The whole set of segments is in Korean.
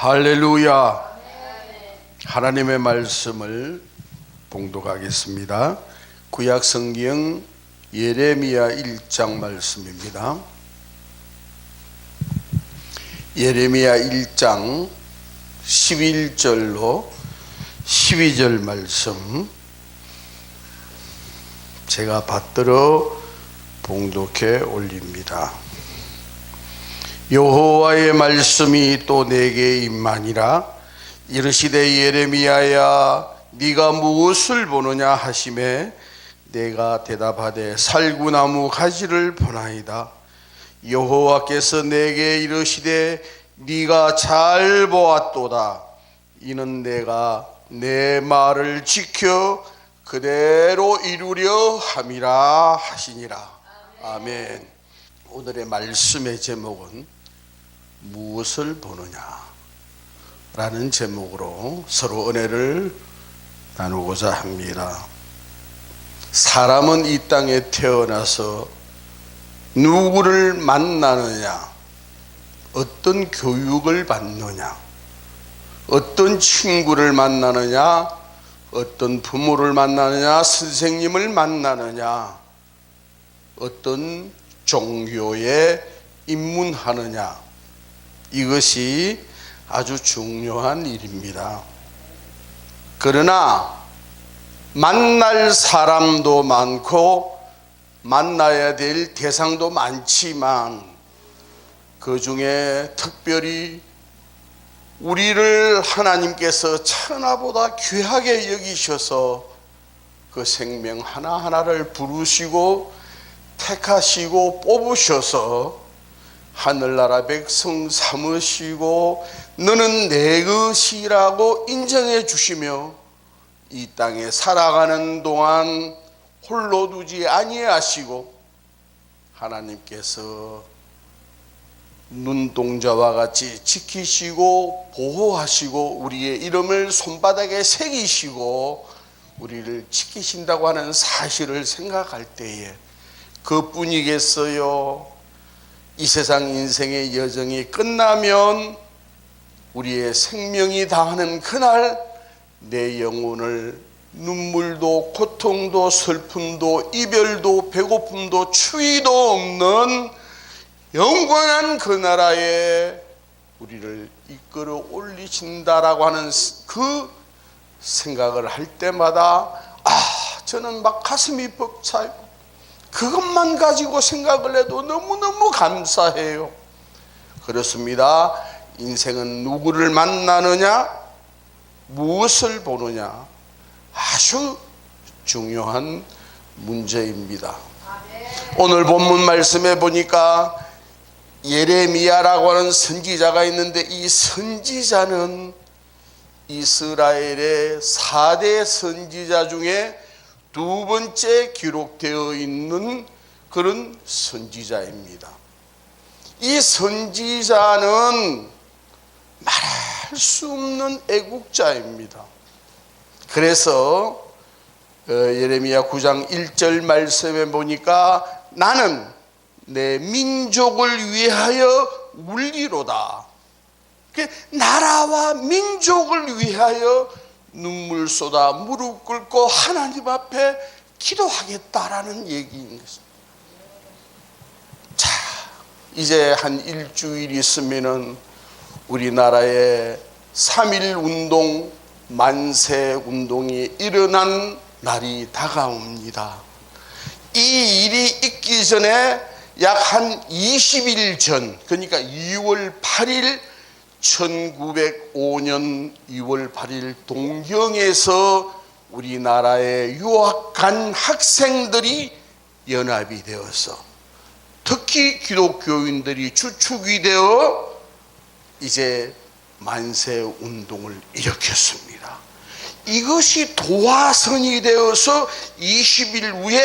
할렐루야. 하나님의 말씀을 봉독하겠습니다. 구약성경 예레미야 1장 말씀입니다. 예레미야 1장 11절로 12절 말씀 제가 받들어 봉독해 올립니다. 여호와의 말씀이 또 내게 임하니라. 이르시되 예레미야야, 네가 무엇을 보느냐 하시매 내가 대답하되 살구나무 가지를 보나이다. 여호와께서 내게 이르시되 네가 잘 보았도다. 이는 내가 내 말을 지켜 그대로 이루려 함이라 하시니라. 아멘. 오늘의 말씀의 제목은 무엇을 보느냐 라는 제목으로 서로 은혜를 나누고자 합니다. 사람은 이 땅에 태어나서 누구를 만나느냐, 어떤 교육을 받느냐, 어떤 친구를 만나느냐, 어떤 부모를 만나느냐, 선생님을 만나느냐, 어떤 종교에 입문하느냐, 이것이 아주 중요한 일입니다. 그러나 만날 사람도 많고 만나야 될 대상도 많지만 그 중에 특별히 우리를 하나님께서 천하보다 귀하게 여기셔서 그 생명 하나하나를 부르시고 택하시고 뽑으셔서 하늘나라 백성 삼으시고 너는 내 것이라고 인정해 주시며 이 땅에 살아가는 동안 홀로 두지 아니하시고 하나님께서 눈동자와 같이 지키시고 보호하시고 우리의 이름을 손바닥에 새기시고 우리를 지키신다고 하는 사실을 생각할 때에 그뿐이겠어요? 이 세상 인생의 여정이 끝나면 우리의 생명이 다하는 그날 내 영혼을 눈물도 고통도 슬픔도 이별도 배고픔도 추위도 없는 영원한 그 나라에 우리를 이끌어 올리신다라고 하는 그 생각을 할 때마다 저는 막 가슴이 벅차요. 그것만 가지고 생각을 해도 너무너무 감사해요. 그렇습니다. 인생은 누구를 만나느냐, 무엇을 보느냐, 아주 중요한 문제입니다. 오늘 본문 말씀에 보니까 예레미야라고 하는 선지자가 있는데 이 선지자는 이스라엘의 4대 선지자 중에 두 번째 기록되어 있는 그런 선지자입니다. 이 선지자는 말할 수 없는 애국자입니다. 그래서 예레미야 9장 1절 말씀에 보니까 나는 내 민족을 위하여 울리로다. 나라와 민족을 위하여 눈물 쏟아 무릎 꿇고 하나님 앞에 기도하겠다라는 얘기인 것입니다. 자, 이제 한 일주일 있으면은 우리나라에 3.1 운동, 만세 운동이 일어난 날이 다가옵니다. 이 일이 있기 전에 약 한 20일 전, 그러니까 2월 8일 1905년 2월 8일 동경에서 우리나라에 유학간 학생들이 연합이 되어서 특히 기독교인들이 주축이 되어 이제 만세 운동을 일으켰습니다. 이것이 도화선이 되어서 20일 후에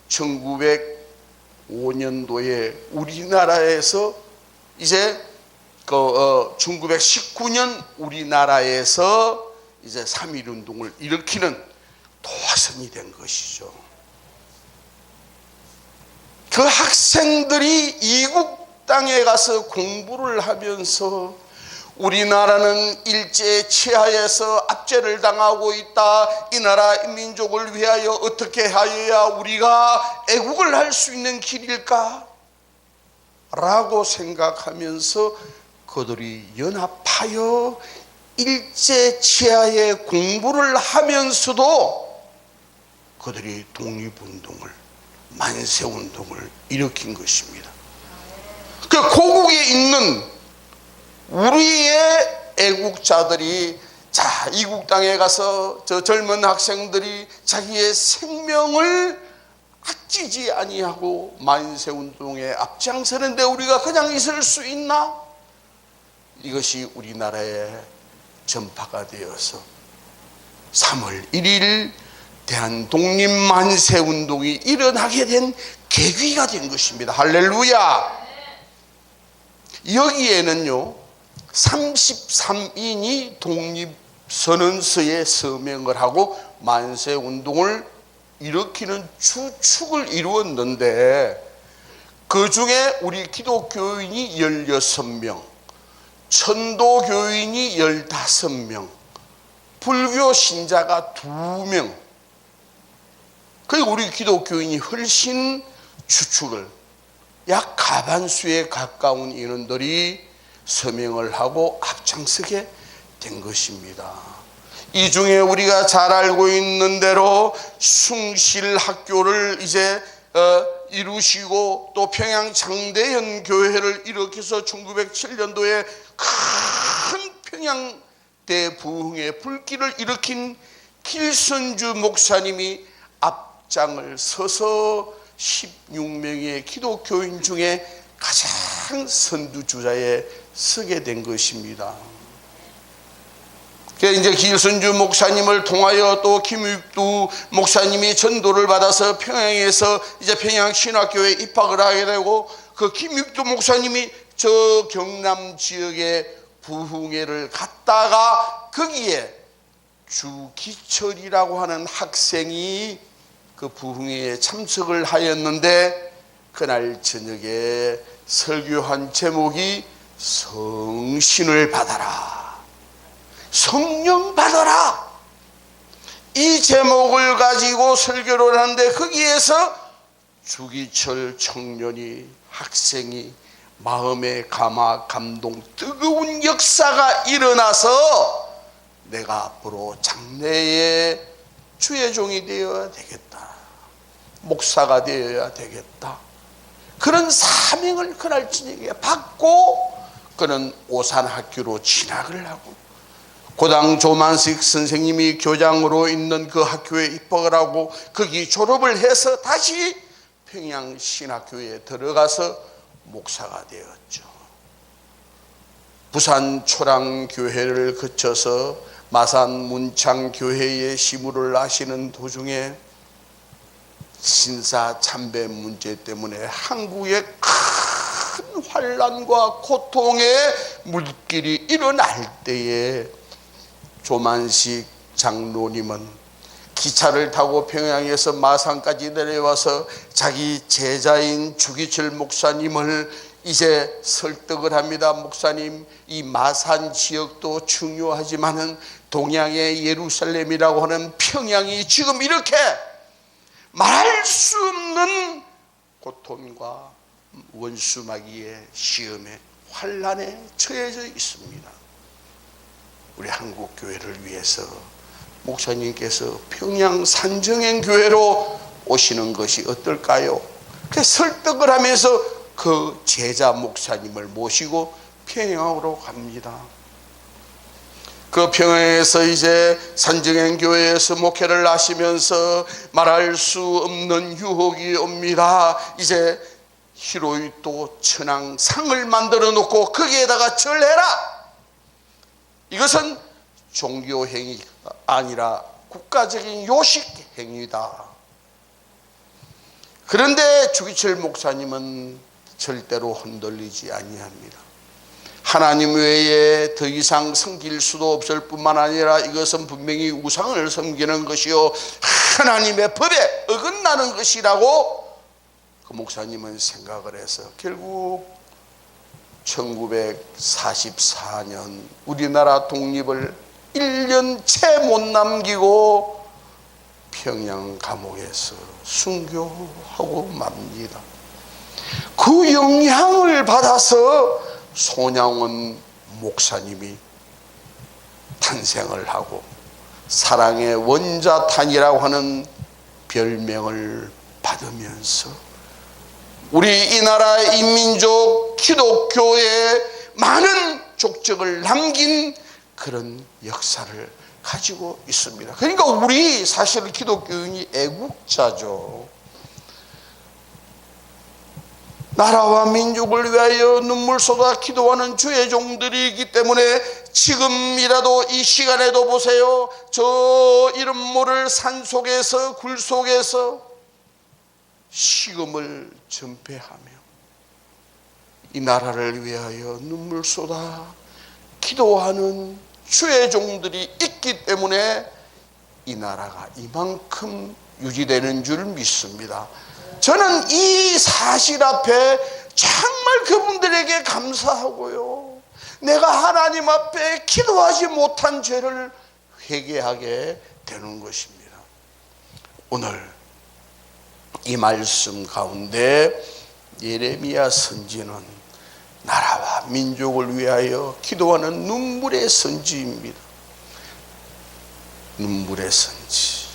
1905년도에 우리나라에서 이제 1919년 우리나라에서 이제 3.1 운동을 일으키는 도화선이 된 것이죠. 그 학생들이 이국 땅에 가서 공부를 하면서 우리나라는 일제 치하에서 압제를 당하고 있다. 이 나라 민족을 위하여 어떻게 하여야 우리가 애국을 할 수 있는 길일까? 라고 생각하면서 그들이 연합하여 일제 치하에 공부를 하면서도 그들이 독립운동을, 만세운동을 일으킨 것입니다. 그 고국에 있는 우리의 애국자들이, 자, 이국 땅에 가서 저 젊은 학생들이 자기의 생명을 아끼지 아니하고 만세운동에 앞장서는데 우리가 그냥 있을 수 있나? 이것이 우리나라에 전파가 되어서 3월 1일 대한독립만세운동이 일어나게 된 계기가 된 것입니다. 할렐루야. 여기에는요 33인이 독립선언서에 서명을 하고 만세운동을 일으키는 주축을 이루었는데, 그 중에 우리 기독교인이 16명, 천도교인이 15명, 불교 신자가 2명, 그리고 우리 기독교인이 훨씬 주축을, 약 가반수에 가까운 인원들이 서명을 하고 앞장서게 된 것입니다. 이 중에 우리가 잘 알고 있는 대로 숭실학교를 이제 이루시고, 또 평양 장대현 교회를 일으켜서 1907년도에 큰 평양 대부흥의 불길을 일으킨 길선주 목사님이 앞장을 서서 16명의 기독교인 중에 가장 선두주자에 서게 된 것입니다. 이제 길선주 목사님을 통하여 또 김육두 목사님이 전도를 받아서 평양에서 이제 평양신학교에 입학을 하게 되고, 그 김육두 목사님이 저 경남 지역에 부흥회를 갔다가 거기에 주기철이라고 하는 학생이 그 부흥회에 참석을 하였는데, 그날 저녁에 설교한 제목이 성신을 받아라, 성령 받아라, 이 제목을 가지고 설교를 하는데, 거기에서 주기철 청년이, 학생이 마음에 감동, 뜨거운 역사가 일어나서 내가 앞으로 장래에 주의 종이 되어야 되겠다, 목사가 되어야 되겠다, 그런 사명을 그날 저녁에 받고 그는 오산학교로 진학을 하고, 고당 조만식 선생님이 교장으로 있는 그 학교에 입학을 하고 거기 졸업을 해서 다시 평양신학교에 들어가서 목사가 되었죠. 부산 초랑교회를 거쳐서 마산 문창교회에 시무를 하시는 도중에 신사 참배 문제 때문에 한국에 큰 환난과 고통의 물길이 일어날 때에 조만식 장로님은 기차를 타고 평양에서 마산까지 내려와서 자기 제자인 주기철 목사님을 이제 설득을 합니다. 목사님, 이 마산 지역도 중요하지만은 동양의 예루살렘이라고 하는 평양이 지금 이렇게 말할 수 없는 고통과 원수마귀의 시험에 환난에 처해져 있습니다. 우리 한국 교회를 위해서 목사님께서 평양 산정행 교회로 오시는 것이 어떨까요? 그 설득을 하면서 그 제자 목사님을 모시고 평양으로 갑니다. 그 평양에서 이제 산정행 교회에서 목회를 하시면서 말할 수 없는 유혹이 옵니다. 이제 히로이토 천왕상을 만들어 놓고 거기에다가 절해라. 이것은 종교 행위가 아니라 국가적인 요식 행위다. 그런데 주기철 목사님은 절대로 흔들리지 아니합니다. 하나님 외에 더 이상 섬길 수도 없을 뿐만 아니라 이것은 분명히 우상을 섬기는 것이요 하나님의 법에 어긋나는 것이라고 그 목사님은 생각을 해서 결국 1944년 우리나라 독립을 1년 채 못 남기고 평양 감옥에서 순교하고 맙니다. 그 영향을 받아서 손양원 목사님이 탄생을 하고 사랑의 원자탄이라고 하는 별명을 받으면서 우리 이 나라 인민족 기독교에 많은 족적을 남긴 그런 역사를 가지고 있습니다. 그러니까 우리 사실 기독교인이 애국자죠. 나라와 민족을 위하여 눈물 쏟아 기도하는 주의 종들이기 때문에 지금이라도 이 시간에도 보세요. 저 이름 모를 산속에서 굴 속에서 식음을 전폐하며 이 나라를 위하여 눈물 쏟아 기도하는 주의 종들이 있기 때문에 이 나라가 이만큼 유지되는 줄 믿습니다. 저는 이 사실 앞에 정말 그분들에게 감사하고요, 내가 하나님 앞에 기도하지 못한 죄를 회개하게 되는 것입니다. 오늘 이 말씀 가운데 예레미야 선지는 나라와 민족을 위하여 기도하는 눈물의 선지입니다. 눈물의 선지.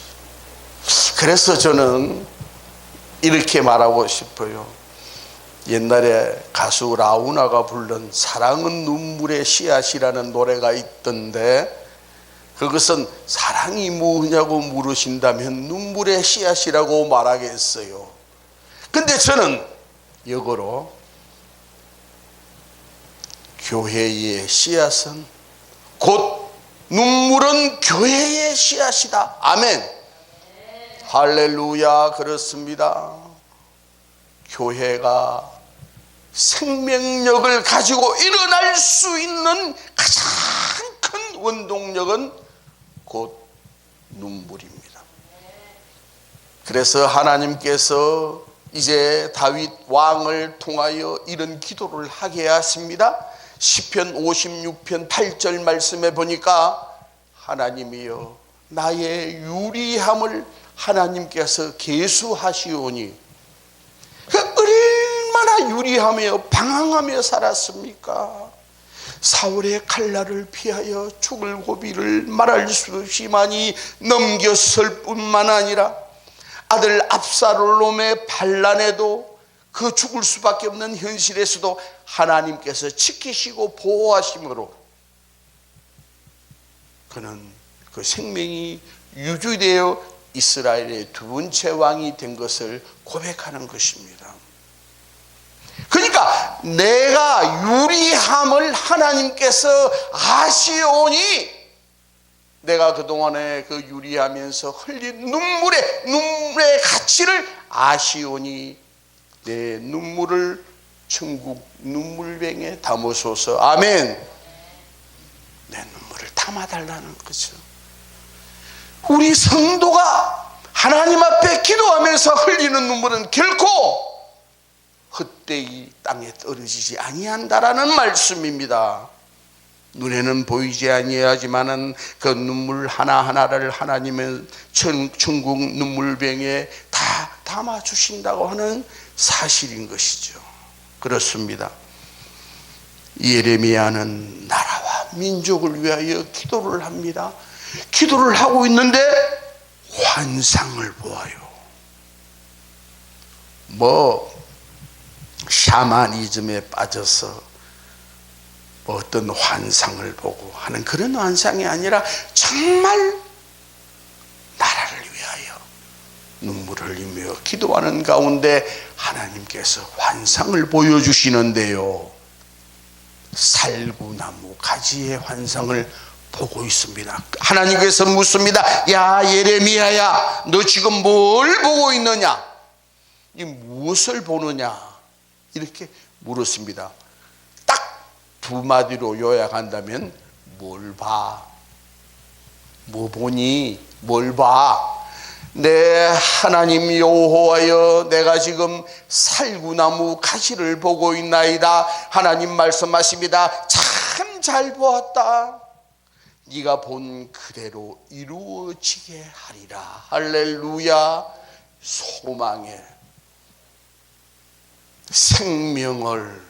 그래서 저는 이렇게 말하고 싶어요. 옛날에 가수 라우나가 부른 사랑은 눈물의 씨앗이라는 노래가 있던데, 그것은 사랑이 뭐냐고 물으신다면 눈물의 씨앗이라고 말하겠어요. 근데 저는 역으로 교회의 씨앗은 곧 눈물은 교회의 씨앗이다. 아멘. 할렐루야. 그렇습니다. 교회가 생명력을 가지고 일어날 수 있는 가장 큰 원동력은 곧 눈물입니다. 그래서 하나님께서 이제 다윗 왕을 통하여 이런 기도를 하게 하십니다. 시편 56편 8절 말씀에 보니까 하나님이여 나의 유리함을 하나님께서 계수하시오니, 얼마나 유리하며 방황하며 살았습니까? 사울의 칼날을 피하여 죽을 고비를 말할 수 없이 많이 넘겼을 뿐만 아니라 아들 압살롬의 반란에도 그 죽을 수밖에 없는 현실에서도 하나님께서 지키시고 보호하심으로 그는 그 생명이 유지되어 이스라엘의 두 번째 왕이 된 것을 고백하는 것입니다. 그러니까 내가 유리함을 하나님께서 아시오니, 내가 그동안에 그 유리하면서 흘린 눈물의 가치를 아시오니 내 눈물을 천국 눈물병에 담으소서. 아멘. 내 눈물을 담아달라는 거죠. 우리 성도가 하나님 앞에 기도하면서 흘리는 눈물은 결코 헛되이 땅에 떨어지지 아니한다라는 말씀입니다. 눈에는 보이지 아니하지만은 그 눈물 하나하나를 하나님은 천국 눈물병에 다 담아 주신다고 하는 사실인 것이죠. 그렇습니다. 예레미야는 나라와 민족을 위하여 기도를 합니다. 기도를 하고 있는데 환상을 보아요. 샤머니즘에 빠져서 어떤 환상을 보고 하는 그런 환상이 아니라 정말 나라를 위하여 눈물을 흘리며 기도하는 가운데 하나님께서 환상을 보여주시는데요, 살구나무 가지의 환상을 보고 있습니다. 하나님께서 묻습니다. 야 예레미야야, 너 지금 뭘 보고 있느냐? 이 무엇을 보느냐? 이렇게 물었습니다. 딱 두 마디로 요약한다면 뭘 봐? 뭐 보니? 뭘 봐? 내 하나님 여호와여, 내가 지금 살구나무 가지를 보고 있나이다. 하나님 말씀하십니다. 참 잘 보았다. 네가 본 그대로 이루어지게 하리라. 할렐루야. 소망의 생명을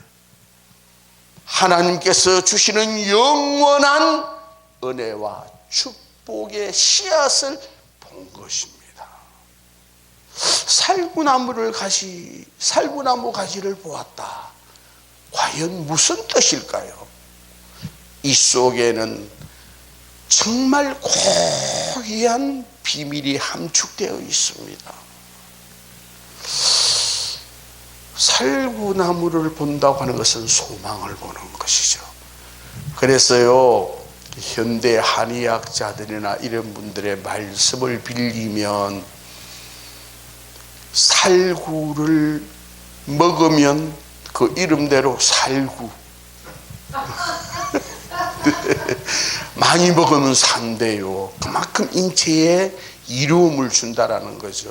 하나님께서 주시는 영원한 은혜와 축복의 씨앗을 본 것입니다. 살구나무 가지를 보았다. 과연 무슨 뜻일까요? 이 속에는 정말 고귀한 비밀이 함축되어 있습니다. 살구나무를 본다고 하는 것은 소망을 보는 것이죠. 그래서요, 현대 한의학자들이나 이런 분들의 말씀을 빌리면 살구를 먹으면 그 이름대로 살구 많이 먹으면 산대요. 그만큼 인체에 이로움을 준다라는 거죠.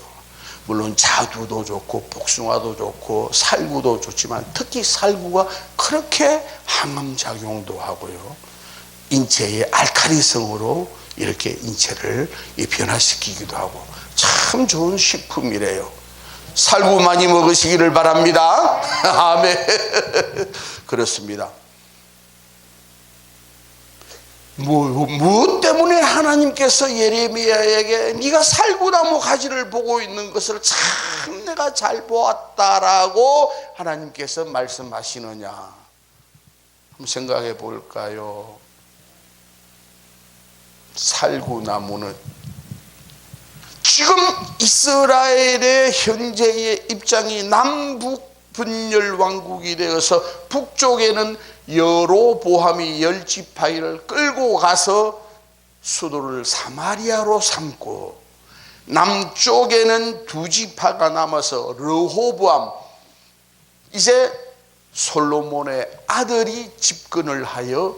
물론 자두도 좋고 복숭아도 좋고 살구도 좋지만 특히 살구가 그렇게 항암작용도 하고요, 인체의 알칼리성으로 이렇게 인체를 변화시키기도 하고 참 좋은 식품이래요. 살구 많이 먹으시기를 바랍니다. 아멘. 그렇습니다. 무엇 때문에 하나님께서 예레미야에게 네가 살구나무 가지를 보고 있는 것을 참 내가 잘 보았다라고 하나님께서 말씀하시느냐? 한번 생각해 볼까요? 살구나무는 지금 이스라엘의 현재의 입장이 남북 분열 왕국이 되어서 북쪽에는 여로보암이 10지파를 끌고 가서 수도를 사마리아로 삼고, 남쪽에는 2지파가 남아서 르호보암, 이제 솔로몬의 아들이 집권을 하여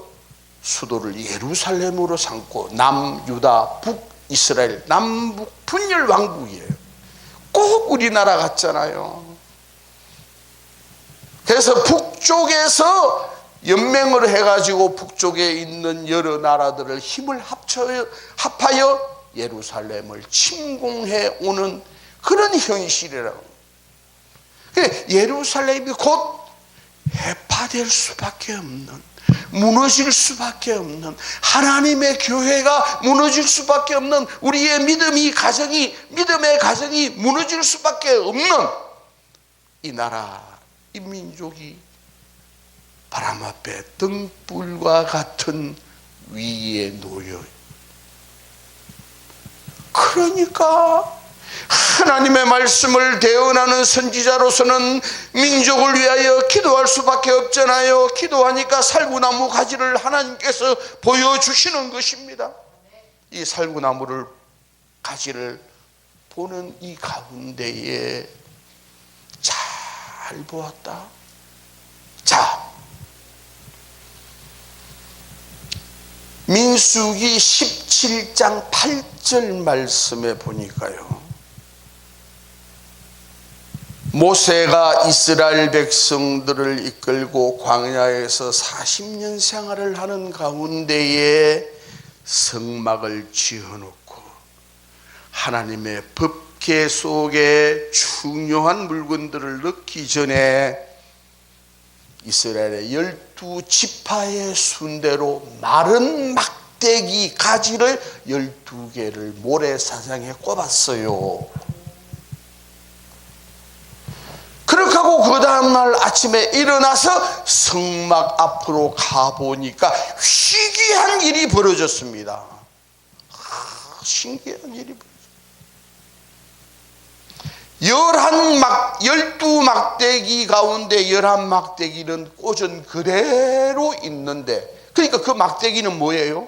수도를 예루살렘으로 삼고, 남유다, 북이스라엘, 남북 분열 왕국이에요. 꼭 우리나라 같잖아요. 그래서 북쪽에서 연맹을 해가지고 북쪽에 있는 여러 나라들을 힘을 합하여 예루살렘을 침공해 오는 그런 현실이라고. 예루살렘이 곧 해파될 수밖에 없는, 무너질 수밖에 없는, 하나님의 교회가 무너질 수밖에 없는, 우리의 믿음의 가정이 무너질 수밖에 없는 이 나라, 이 민족이 바람 앞에 등불과 같은 위기에 놓여. 그러니까 하나님의 말씀을 대언하는 선지자로서는 민족을 위하여 기도할 수밖에 없잖아요. 기도하니까 살구나무 가지를 하나님께서 보여주시는 것입니다. 이 살구나무를 가지를 보는 이 가운데에 잘 보았다. 자, 민수기 17장 8절 말씀에 보니까요, 모세가 이스라엘 백성들을 이끌고 광야에서 40년 생활을 하는 가운데에 성막을 지어놓고 하나님의 법궤 속에 중요한 물건들을 넣기 전에 이스라엘의 12지파의 순대로 마른 막대기 가지를 12개를 모래사장에 꼽았어요. 그렇게 하고 그 다음날 아침에 일어나서 성막 앞으로 가보니까 희귀한 일이 벌어졌습니다. 신기한 일이 벌어졌습니다. 12막대기 가운데 11막대기는 꽂은 그대로 있는데, 그러니까 그 막대기는 뭐예요?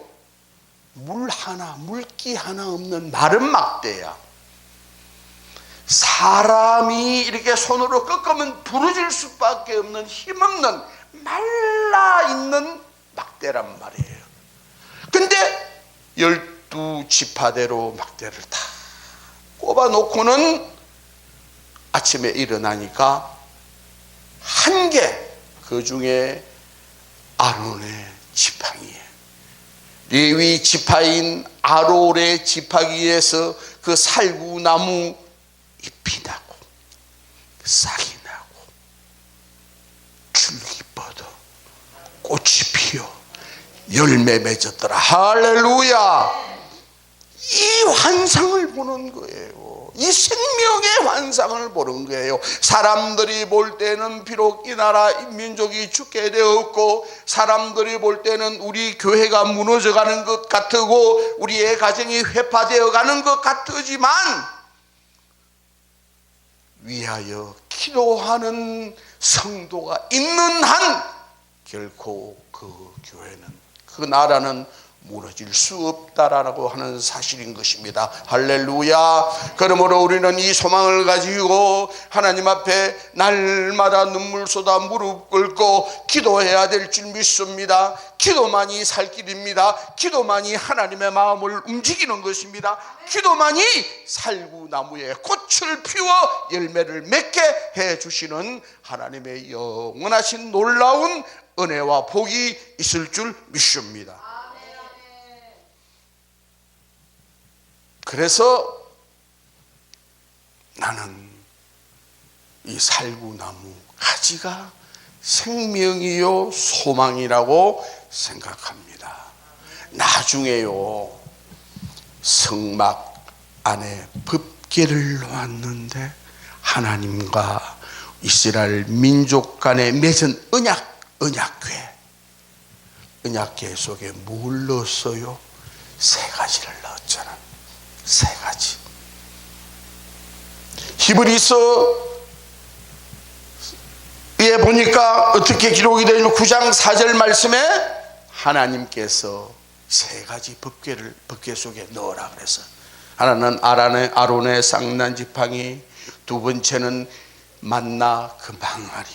물기 하나 없는 마른 막대야. 사람이 이렇게 손으로 꺾으면 부러질 수밖에 없는 힘없는 말라있는 막대란 말이에요. 근데 12지파대로 막대를 다 꼽아놓고는 아침에 일어나니까 한 개, 그 중에 아론의 지팡이에, 레위 지파인 아론의 지팡이에서 그 살구나무 잎이 나고 싹이 나고 줄기 뻗어 꽃이 피어 열매 맺었더라. 할렐루야. 이 환상을 보는 거예요. 이 생명의 환상을 보는 거예요. 사람들이 볼 때는 비록 이 나라 이 민족이 죽게 되었고, 사람들이 볼 때는 우리 교회가 무너져가는 것 같고 우리의 가정이 회파되어 가는 것 같지만, 위하여 기도하는 성도가 있는 한 결코 그 교회는, 그 나라는 무너질 수 없다라고 하는 사실인 것입니다. 할렐루야. 그러므로 우리는 이 소망을 가지고 하나님 앞에 날마다 눈물 쏟아 무릎 꿇고 기도해야 될 줄 믿습니다. 기도만이 살 길입니다. 기도만이 하나님의 마음을 움직이는 것입니다. 기도만이 살구나무에 꽃을 피워 열매를 맺게 해주시는 하나님의 영원하신 놀라운 은혜와 복이 있을 줄 믿습니다. 그래서 나는 이 살구나무 가지가 생명이요 소망이라고 생각합니다. 나중에요, 성막 안에 법궤를 놓았는데 하나님과 이스라엘 민족 간에 맺은 언약궤 속에 뭘 넣었어요? 세 가지를 넣었잖아. 세 가지. 히브리서에 보니까 어떻게 기록이 되냐면 9장 4절 말씀에 하나님께서 세 가지 법궤 속에 넣으라 그래서, 하나는 아론의 쌍난 지팡이, 두 번째는 만나 그 망아리,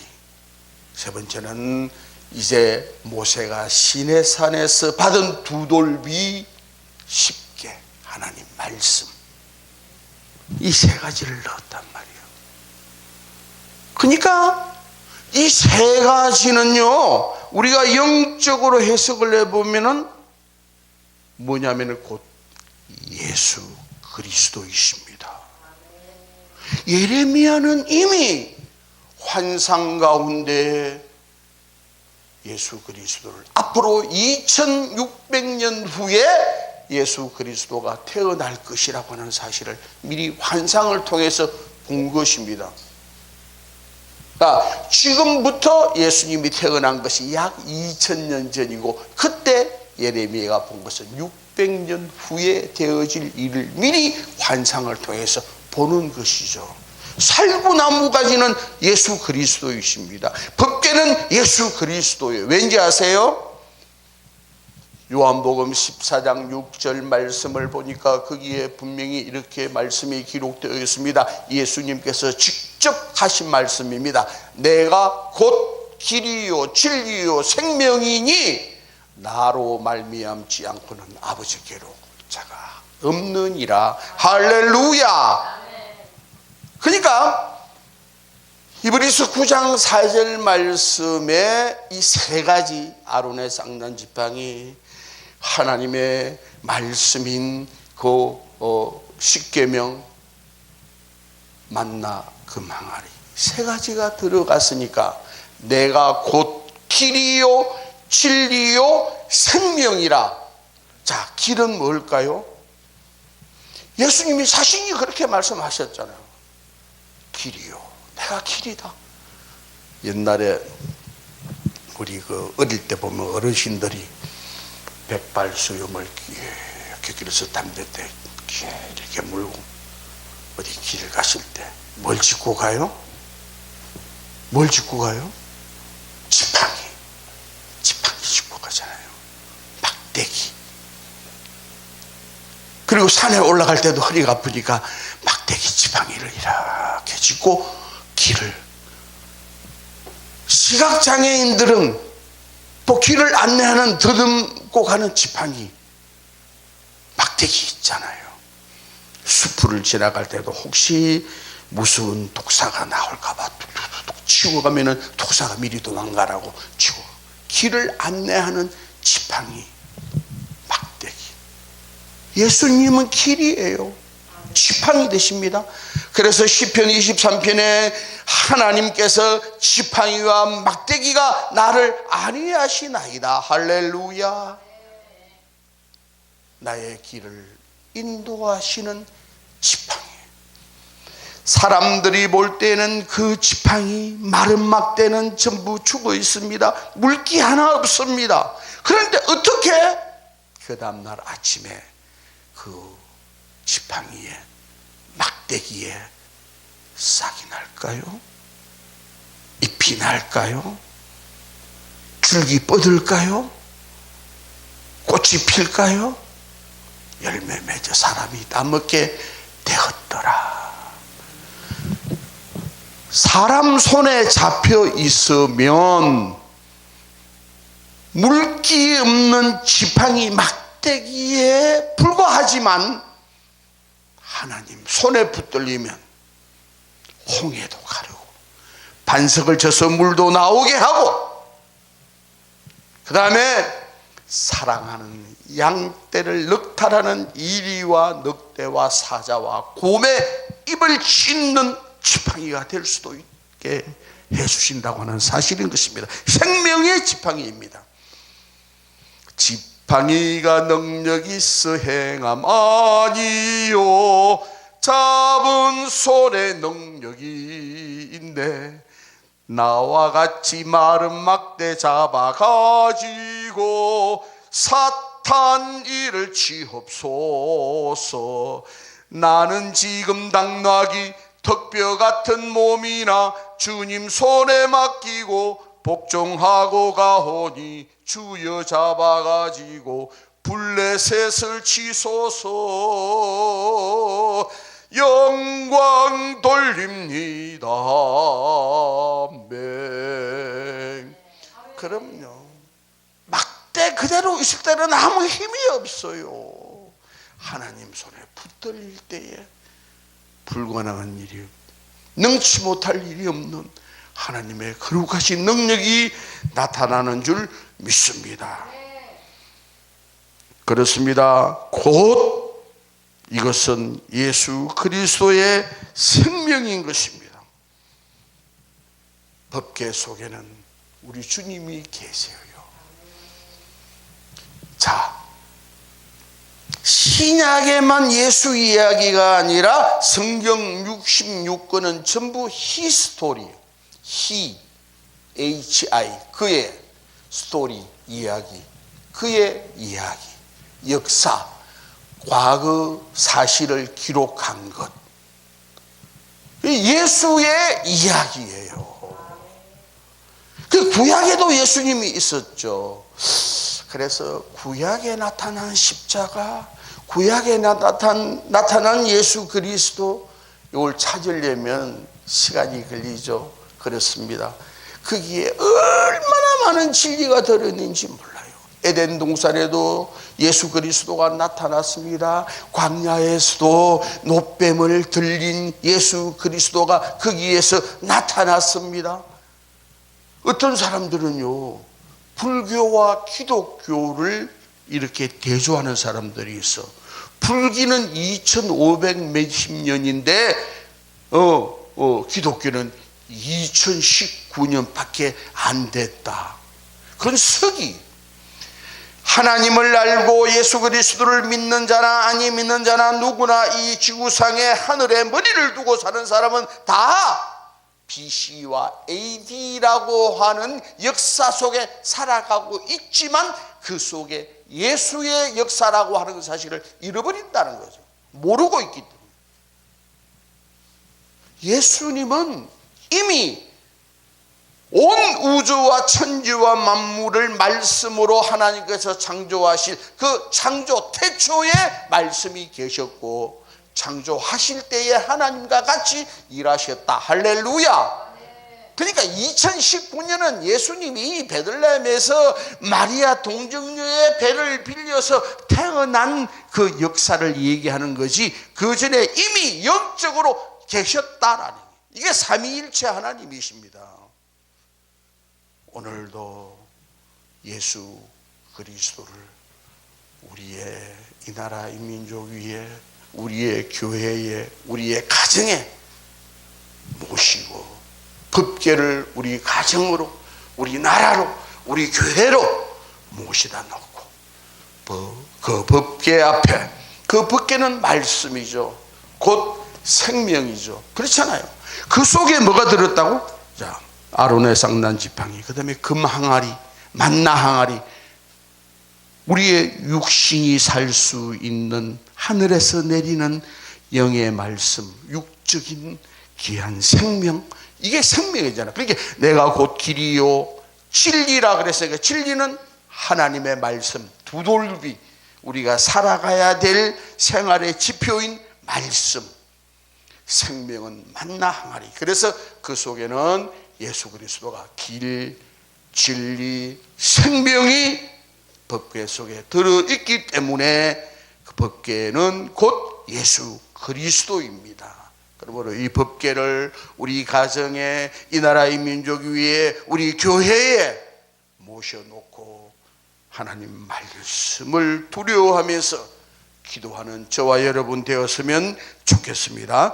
세 번째는 이제 모세가 시내산에서 받은 두 돌비 10개 하나님 말씀, 이 세 가지를 넣었단 말이에요. 그러니까 이 세 가지는요, 우리가 영적으로 해석을 해보면은 뭐냐면 곧 예수 그리스도이십니다. 예레미야는 이미 환상 가운데 예수 그리스도를, 앞으로 2600년 후에 예수 그리스도가 태어날 것이라고 하는 사실을 미리 환상을 통해서 본 것입니다. 그러니까 지금부터 예수님이 태어난 것이 약 2000년 전이고, 그때 예레미야가 본 것은 600년 후에 되어질 일을 미리 환상을 통해서 보는 것이죠. 살구나무 가지는 예수 그리스도이십니다. 법궤는 예수 그리스도예요. 왠지 아세요? 요한복음 14장 6절 말씀을 보니까 거기에 분명히 이렇게 말씀이 기록되어 있습니다. 예수님께서 직접 하신 말씀입니다. 내가 곧 길이요 진리요 생명이니 나로 말미암지 않고는 아버지께로 자가 없느니라. 할렐루야. 그러니까 히브리서 9장 4절 말씀에 이 세 가지, 아론의 쌍난 지팡이, 하나님의 말씀인 그 십계명, 만나 그 망아리, 세 가지가 들어갔으니까 내가 곧 길이요 진리요 생명이라. 자, 길은 뭘까요? 예수님이 자신이 그렇게 말씀하셨잖아요. 길이요, 내가 길이다. 옛날에 우리 그 어릴 때 보면 어르신들이 백발수염을 이렇게 길어서 담배 때 이렇게 물고 어디 길 가실 때 뭘 짚고 가요? 뭘 짚고 가요? 지팡이 짚고 가잖아요. 막대기. 그리고 산에 올라갈 때도 허리가 아프니까 막대기 지팡이를 이렇게 짚고 길을. 시각장애인들은 또 길을 안내하는 더듬고 가는 지팡이, 막대기 있잖아요. 숲을 지나갈 때도 혹시 무서운 독사가 나올까봐 툭툭툭 치고 가면은 독사가 미리 도망가라고 치고, 길을 안내하는 지팡이, 막대기. 예수님은 길이에요. 지팡이 되십니다. 그래서 시편 23편에 하나님께서 지팡이와 막대기가 나를 안위하시나이다. 할렐루야. 나의 길을 인도하시는 지팡이. 사람들이 볼 때는 그 지팡이, 마른 막대는 전부 죽어 있습니다. 물기 하나 없습니다. 그런데 어떻게 그 다음날 아침에 그 지팡이에, 막대기에 싹이 날까요? 잎이 날까요? 줄기 뻗을까요? 꽃이 필까요? 열매 맺어 사람이 따먹게 되었더라. 사람 손에 잡혀 있으면 물기 없는 지팡이, 막대기에 불과하지만 하나님 손에 붙들리면 홍해도 가르고 반석을 쳐서 물도 나오게 하고, 그 다음에 사랑하는 양떼를 넉탈하는 이리와 늑대와 사자와 곰의 입을 찢는 지팡이가 될 수도 있게 해주신다고 하는 사실인 것입니다. 생명의 지팡이입니다. 지팡이가 능력 있어 행함 아니요, 잡은 손에 능력이 있네. 나와 같이 마른 막대 잡아가지고 사탄 일을 치옵소서. 나는 지금 당나귀 턱뼈 같은 몸이나 주님 손에 맡기고 복종하고 가오니 주여 잡아가지고 블레셋을 치소서. 영광 돌립니다. 아멘. 그럼요. 막대 그대로 있을 때는 아무 힘이 없어요. 하나님 손에 붙들릴 때에 불가능한 일이, 능치 못할 일이 없는 하나님의 거룩하신 능력이 나타나는 줄 믿습니다. 그렇습니다. 곧 이것은 예수 그리스도의 생명인 것입니다. 법궤 속에는 우리 주님이 계세요. 자, 신약에만 예수 이야기가 아니라 성경 66권은 전부 히스토리, H-I, 그의 스토리, 이야기, 그의 이야기, 역사, 과거 사실을 기록한 것, 예수의 이야기예요. 그 구약에도 예수님이 있었죠. 그래서 구약에 나타난 십자가, 구약에 나타난 예수 그리스도, 이걸 찾으려면 시간이 걸리죠. 그렇습니다. 거기에 얼마나 많은 진리가 들어있는지 몰라요. 에덴 동산에도 예수 그리스도가 나타났습니다. 광야에서도 놋뱀을 들린 예수 그리스도가 거기에서 나타났습니다. 어떤 사람들은요, 불교와 기독교를 이렇게 대조하는 사람들이 있어. 불교는 2500 몇십 년인데 기독교는 2019년밖에 안 됐다. 그건 서기. 하나님을 알고 예수 그리스도를 믿는 자나 아니 믿는 자나 누구나 이 지구상에 하늘에 머리를 두고 사는 사람은 다 BC와 AD라고 하는 역사 속에 살아가고 있지만 그 속에 예수의 역사라고 하는 사실을 잃어버린다는 거죠. 모르고 있기 때문에. 예수님은 이미 온 우주와 천지와 만물을 말씀으로 하나님께서 창조하실 그 창조 태초에 말씀이 계셨고, 창조하실 때에 하나님과 같이 일하셨다. 할렐루야. 그러니까 2019년은 예수님이 베들레헴에서 마리아 동정녀의 배를 빌려서 태어난 그 역사를 얘기하는 거지, 그 전에 이미 영적으로 계셨다라는, 이게 삼위일체 하나님이십니다. 오늘도 예수 그리스도를 우리의 이 나라 이 민족 위에, 우리의 교회에, 우리의 가정에 모시고 법궤를 우리 가정으로, 우리 나라로, 우리 교회로 모시다 놓고 그 법궤 앞에, 그 법궤는 말씀이죠. 곧 생명이죠. 그렇잖아요. 그 속에 뭐가 들었다고? 자, 아론의 상단 지팡이, 그 다음에 금 항아리, 만나 항아리, 우리의 육신이 살 수 있는 하늘에서 내리는 영의 말씀, 육적인 귀한 생명, 이게 생명이잖아. 그러니까 내가 곧 길이요 진리라 그랬어요. 진리는 하나님의 말씀, 두 돌비, 우리가 살아가야 될 생활의 지표인 말씀. 생명은 만나 항아리. 그래서 그 속에는 예수 그리스도가 길, 진리, 생명이 법궤 속에 들어있기 때문에 그 법궤는 곧 예수 그리스도입니다. 그러므로 이 법궤를 우리 가정에, 이 나라의 민족 위에, 우리 교회에 모셔놓고 하나님 말씀을 두려워하면서 기도하는 저와 여러분 되었으면 좋겠습니다.